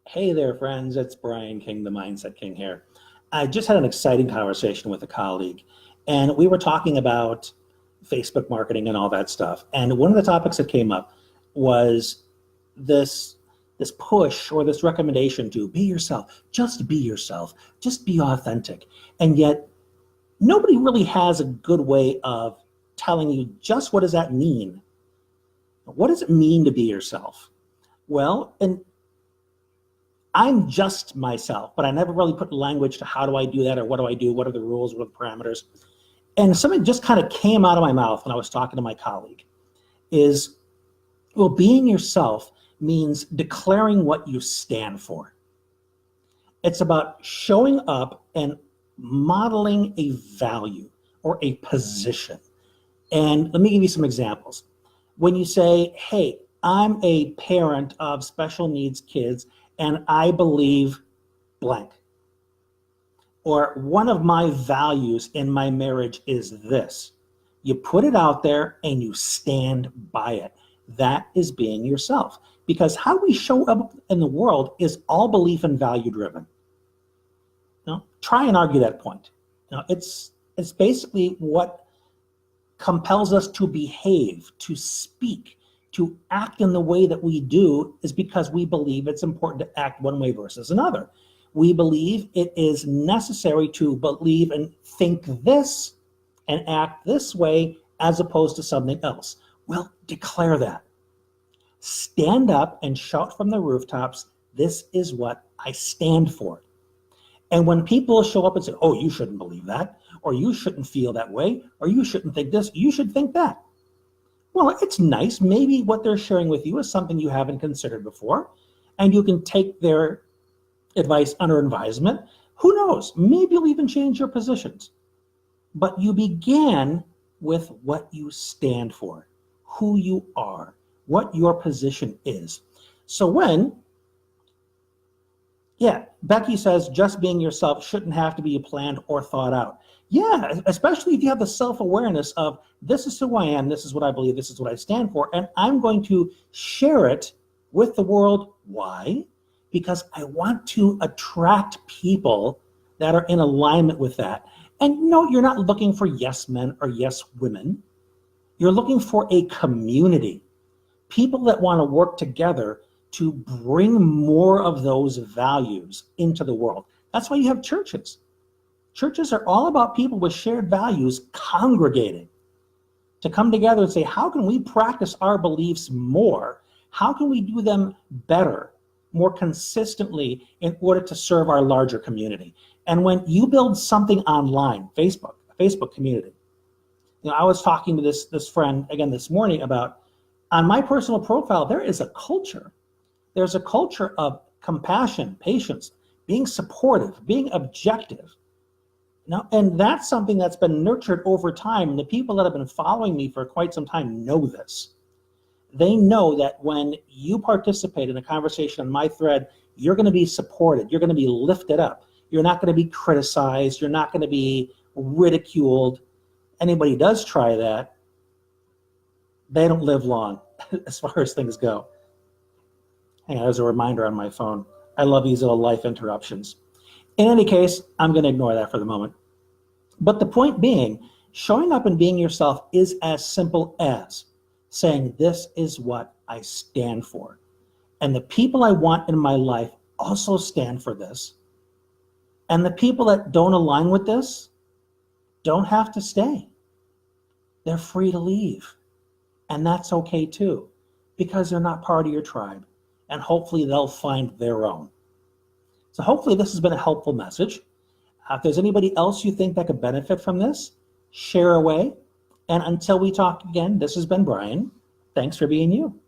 Hey there, friends. It's Brian King, the Mindset King here. I just had an exciting conversation with a colleague, and we were talking about Facebook marketing and all that stuff. And one of the topics that came up was this this push or this recommendation to be yourself, just be authentic. And yet nobody really has a good way of telling you just what does that mean? What does it mean to be yourself? Well, and I'm just myself, but I never really put language to how do I do that or what do I do? What are the rules? What are the parameters? And something just kind of came out of my mouth when I was talking to my colleague is, well, being yourself means declaring what you stand for. It's about showing up and modeling a value or a position. And let me give you some examples. When you say, hey, I'm a parent of special needs kids and I believe blank. Or one of my values in my marriage is this. You put it out there and you stand by it. That is being yourself. Because how we show up in the world is all belief and value driven. Try and argue that point. It's basically what compels us to behave, to speak, to act in the way that we do is because we believe it's important to act one way versus another. We believe it is necessary to believe and think this and act this way as opposed to something else. Well, declare that. Stand up and shout from the rooftops, this is what I stand for. And when people show up and say, oh, you shouldn't believe that, or you shouldn't feel that way, or you shouldn't think this, you should think that. Well, it's nice. Maybe what they're sharing with you is something you haven't considered before, and you can take their advice under advisement. Who knows? Maybe you'll even change your positions. But you began with what you stand for, who you are, what your position is. So Becky says just being yourself shouldn't have to be planned or thought out. Yeah, especially if you have the self-awareness of this is who I am, this is what I believe, this is what I stand for, and I'm going to share it with the world. Why? Because I want to attract people that are in alignment with that. And no, you're not looking for yes men or yes women. You're looking for a community, people that want to work together to bring more of those values into the world. That's why you have churches. Churches are all about people with shared values congregating to come together and say, how can we practice our beliefs more? How can we do them better, more consistently in order to serve our larger community? And when you build something online, Facebook, a Facebook community, I was talking to this friend again this morning about, on my personal profile, there is a culture. There's a culture of compassion, patience, being supportive, being objective. And that's something that's been nurtured over time. And the people that have been following me for quite some time know this. They know that when you participate in a conversation on my thread, you're going to be supported. You're going to be lifted up. You're not going to be criticized. You're not going to be ridiculed. Anybody does try that, they don't live long as far as things go. Hang on, there's a reminder on my phone. I love these little life interruptions. In any case, I'm going to ignore that for the moment. But the point being, showing up and being yourself is as simple as saying, this is what I stand for. And the people I want in my life also stand for this. And the people that don't align with this don't have to stay. They're free to leave. And that's okay too, because they're not part of your tribe. And hopefully they'll find their own. So hopefully this has been a helpful message. If there's anybody else you think that could benefit from this, share away. And until we talk again, this has been Brian. Thanks for being you.